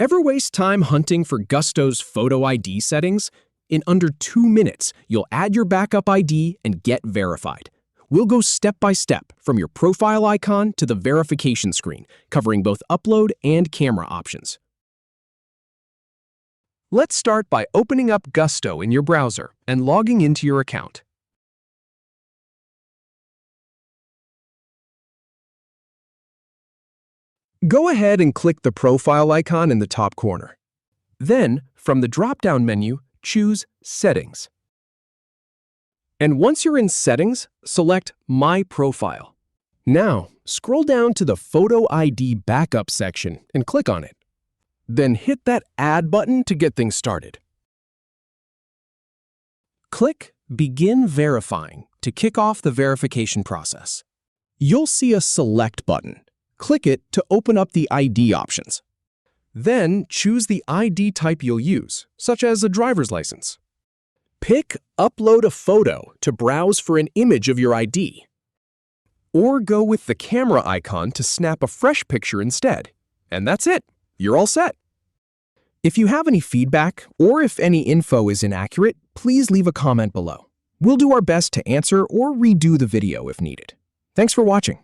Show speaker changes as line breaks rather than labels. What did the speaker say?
Ever waste time hunting for Gusto's photo ID settings? In under 2 minutes, you'll add your backup ID and get verified. We'll go step by step from your profile icon to the verification screen, covering both upload and camera options. Let's start by opening up Gusto in your browser and logging into your account. Go ahead and click the profile icon in the top corner. Then, from the drop-down menu, choose Settings. And once you're in Settings, select My Profile. Now, scroll down to the Photo ID Backup section and click on it. Then hit that Add button to get things started. Click Begin Verifying to kick off the verification process. You'll see a Select button. Click it to open up the ID options. Then choose the ID type you'll use, such as a driver's license. Pick Upload a Photo to browse for an image of your ID. Or go with the camera icon to snap a fresh picture instead. And that's it. You're all set. If you have any feedback or if any info is inaccurate, please leave a comment below. We'll do our best to answer or redo the video if needed. Thanks for watching.